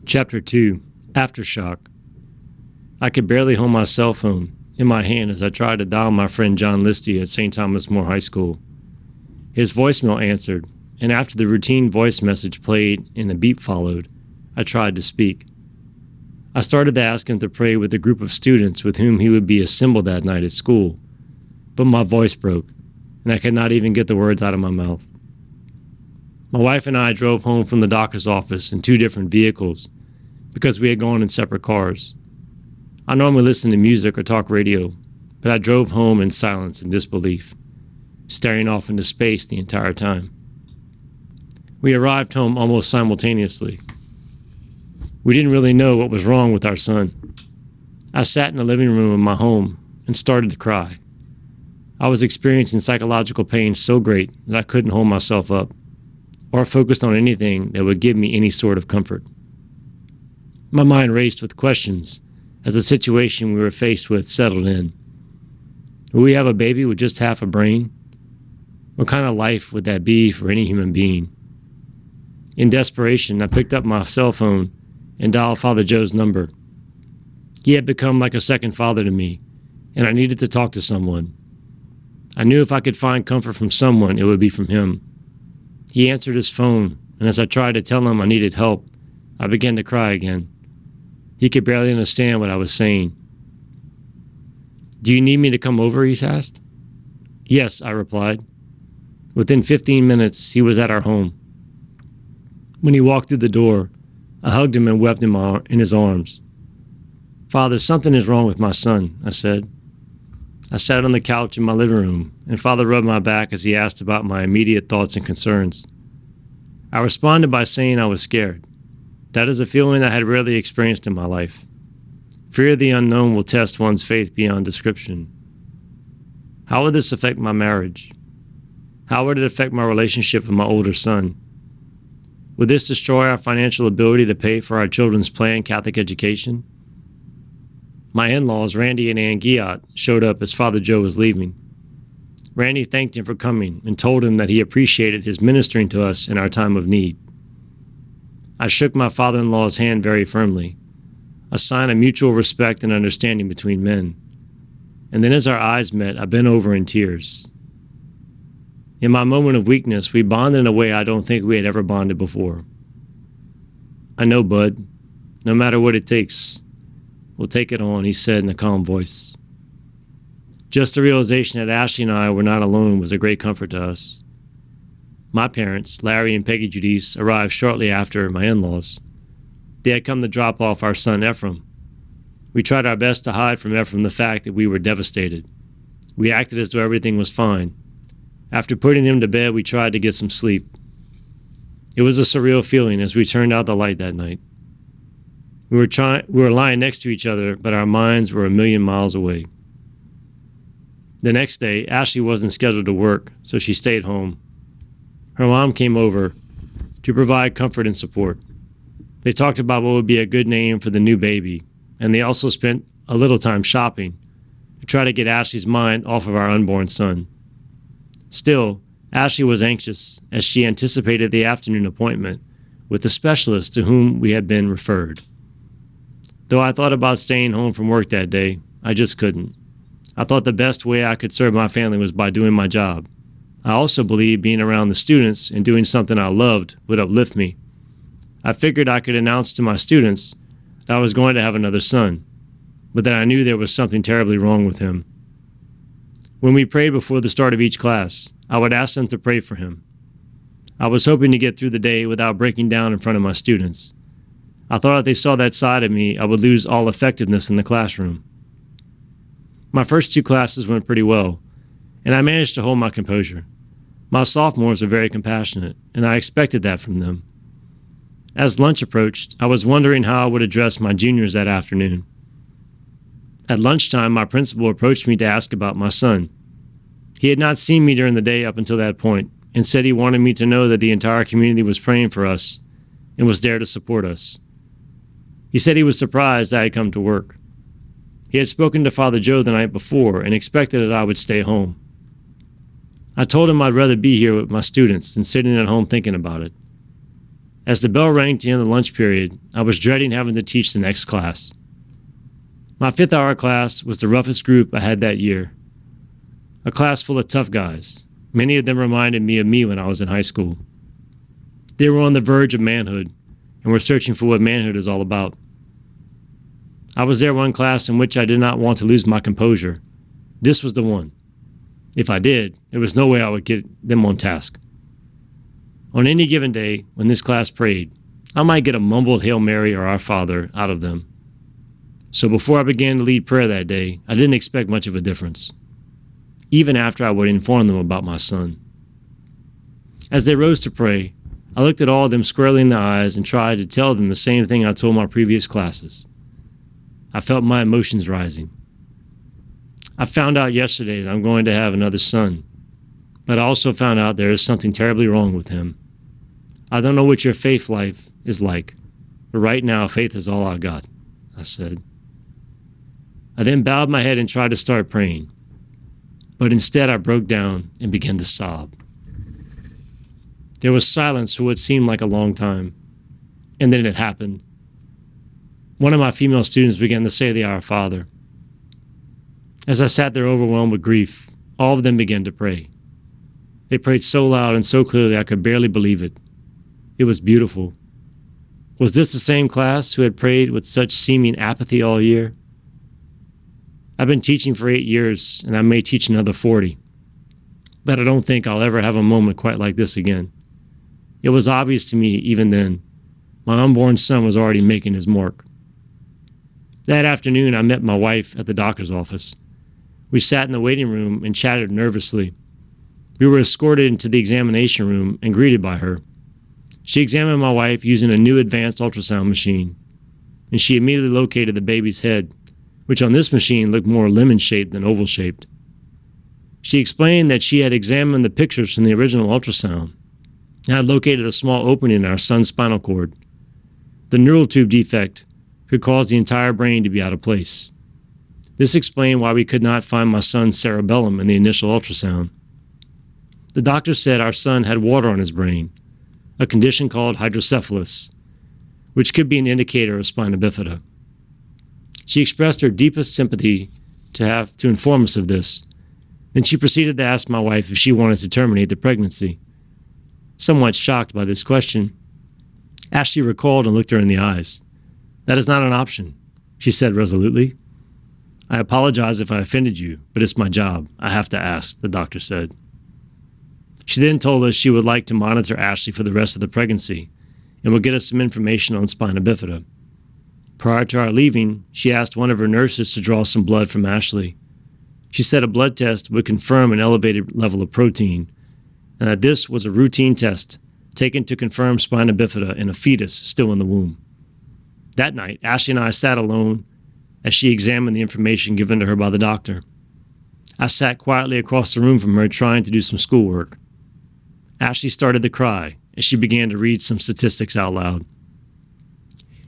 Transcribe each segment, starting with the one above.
Chapter 2, Aftershock. I could barely hold my cell phone in my hand as I tried to dial my friend John Listy at St. Thomas More High School. His voicemail answered, and after the routine voice message played and a beep followed, I tried to speak. I started to ask him to pray with a group of students with whom he would be assembled that night at school, but my voice broke, and I could not even get the words out of my mouth. My wife and I drove home from the doctor's office in two different vehicles because we had gone in separate cars. I normally listen to music or talk radio, but I drove home in silence and disbelief, staring off into space the entire time. We arrived home almost simultaneously. We didn't really know what was wrong with our son. I sat in the living room of my home and started to cry. I was experiencing psychological pain so great that I couldn't hold myself up or focused on anything that would give me any sort of comfort. My mind raced with questions as the situation we were faced with settled in. Will we have a baby with just half a brain? What kind of life would that be for any human being? In desperation, I picked up my cell phone and dialed Father Joe's number. He had become like a second father to me, and I needed to talk to someone. I knew if I could find comfort from someone, it would be from him. He answered his phone, and as I tried to tell him I needed help, I began to cry again. He could barely understand what I was saying. Do you need me to come over, he asked. Yes, I replied. Within 15 minutes, he was at our home. When he walked through the door, I hugged him and wept in his arms. Father, something is wrong with my son, I said. I sat on the couch in my living room, and Father rubbed my back as he asked about my immediate thoughts and concerns. I responded by saying I was scared. That is a feeling I had rarely experienced in my life. Fear of the unknown will test one's faith beyond description. How would this affect my marriage? How would it affect my relationship with my older son? Would this destroy our financial ability to pay for our children's planned Catholic education? My in-laws, Randy and Ann Giat, showed up as Father Joe was leaving. Randy thanked him for coming and told him that he appreciated his ministering to us in our time of need. I shook my father-in-law's hand very firmly, a sign of mutual respect and understanding between men. And then as our eyes met, I bent over in tears. In my moment of weakness, we bonded in a way I don't think we had ever bonded before. I know, bud. No matter what it takes, we'll take it on, he said in a calm voice. Just the realization that Ashley and I were not alone was a great comfort to us. My parents, Larry and Peggy Judice, arrived shortly after my in-laws. They had come to drop off our son Ephraim. We tried our best to hide from Ephraim the fact that we were devastated. We acted as though everything was fine. After putting him to bed, we tried to get some sleep. It was a surreal feeling as we turned out the light that night. We were lying next to each other, but our minds were a million miles away. The next day, Ashley wasn't scheduled to work, so she stayed home. Her mom came over to provide comfort and support. They talked about what would be a good name for the new baby, and they also spent a little time shopping to try to get Ashley's mind off of our unborn son. Still, Ashley was anxious as she anticipated the afternoon appointment with the specialist to whom we had been referred. Though I thought about staying home from work that day, I just couldn't. I thought the best way I could serve my family was by doing my job. I also believed being around the students and doing something I loved would uplift me. I figured I could announce to my students that I was going to have another son, but that I knew there was something terribly wrong with him. When we prayed before the start of each class, I would ask them to pray for him. I was hoping to get through the day without breaking down in front of my students. I thought if they saw that side of me, I would lose all effectiveness in the classroom. My first two classes went pretty well, and I managed to hold my composure. My sophomores were very compassionate, and I expected that from them. As lunch approached, I was wondering how I would address my juniors that afternoon. At lunchtime, my principal approached me to ask about my son. He had not seen me during the day up until that point, and said he wanted me to know that the entire community was praying for us and was there to support us. He said he was surprised I had come to work. He had spoken to Father Joe the night before and expected that I would stay home. I told him I'd rather be here with my students than sitting at home thinking about it. As the bell rang to end the lunch period, I was dreading having to teach the next class. My 5th hour class was the roughest group I had that year. A class full of tough guys. Many of them reminded me of me when I was in high school. They were on the verge of manhood and were searching for what manhood is all about. I was there one class in which I did not want to lose my composure. This was the one. If I did, there was no way I would get them on task. On any given day, when this class prayed, I might get a mumbled Hail Mary or Our Father out of them. So before I began to lead prayer that day, I didn't expect much of a difference, even after I would inform them about my son. As they rose to pray, I looked at all of them squarely in the eyes and tried to tell them the same thing I told my previous classes. I felt my emotions rising. I found out yesterday that I'm going to have another son, but I also found out there is something terribly wrong with him. I don't know what your faith life is like, but right now faith is all I got, I said. I then bowed my head and tried to start praying, but instead I broke down and began to sob. There was silence for what seemed like a long time, and then it happened. One of my female students began to say the Our Father. As I sat there overwhelmed with grief, all of them began to pray. They prayed so loud and so clearly I could barely believe it. It was beautiful. Was this the same class who had prayed with such seeming apathy all year? I've been teaching for 8 years, and I may teach another 40. But I don't think I'll ever have a moment quite like this again. It was obvious to me even then. My unborn son was already making his mark. That afternoon, I met my wife at the doctor's office. We sat in the waiting room and chatted nervously. We were escorted into the examination room and greeted by her. She examined my wife using a new advanced ultrasound machine, and she immediately located the baby's head, which on this machine looked more lemon-shaped than oval-shaped. She explained that she had examined the pictures from the original ultrasound and had located a small opening in our son's spinal cord. The neural tube defect could cause the entire brain to be out of place. This explained why we could not find my son's cerebellum in the initial ultrasound. The doctor said our son had water on his brain, a condition called hydrocephalus, which could be an indicator of spina bifida. She expressed her deepest sympathy to inform us of this. Then she proceeded to ask my wife if she wanted to terminate the pregnancy. Somewhat shocked by this question, Ashley recalled and looked her in the eyes. "That is not an option," she said resolutely. "I apologize if I offended you, but it's my job. I have to ask," the doctor said. She then told us she would like to monitor Ashley for the rest of the pregnancy and would get us some information on spina bifida. Prior to our leaving, she asked one of her nurses to draw some blood from Ashley. She said a blood test would confirm an elevated level of protein, and that this was a routine test taken to confirm spina bifida in a fetus still in the womb. That night, Ashley and I sat alone as she examined the information given to her by the doctor. I sat quietly across the room from her trying to do some schoolwork. Ashley started to cry as she began to read some statistics out loud.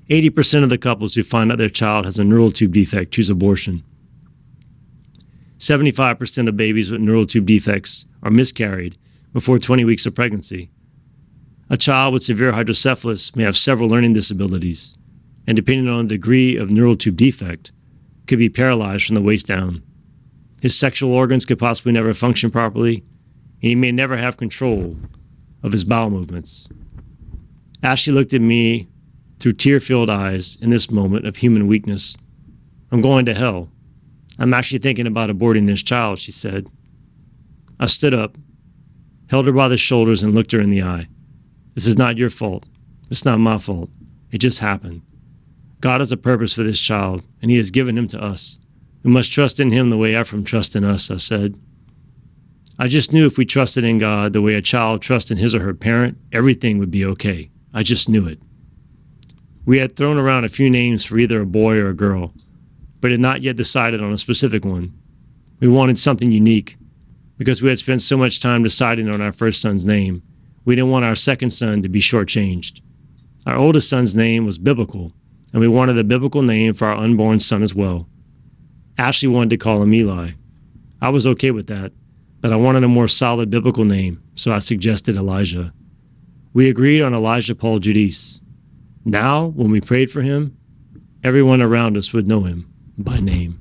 80% of the couples who find out their child has a neural tube defect choose abortion. 75% of babies with neural tube defects are miscarried before 20 weeks of pregnancy. A child with severe hydrocephalus may have several learning disabilities, and depending on the degree of neural tube defect, could be paralyzed from the waist down. His sexual organs could possibly never function properly, and he may never have control of his bowel movements. Ashley looked at me through tear-filled eyes in this moment of human weakness. "I'm going to hell. I'm actually thinking about aborting this child," she said. I stood up, held her by the shoulders, and looked her in the eye. "This is not your fault. It's not my fault. It just happened. God has a purpose for this child, and he has given him to us. We must trust in him the way Ephraim trusts in us," I said. I just knew if we trusted in God the way a child trusts in his or her parent, everything would be okay. I just knew it. We had thrown around a few names for either a boy or a girl, but had not yet decided on a specific one. We wanted something unique. Because we had spent so much time deciding on our first son's name, we didn't want our second son to be shortchanged. Our oldest son's name was biblical, and we wanted a biblical name for our unborn son as well. Ashley wanted to call him Eli. I was okay with that, but I wanted a more solid biblical name, so I suggested Elijah. We agreed on Elijah Paul Judice. Now, when we prayed for him, everyone around us would know him by name.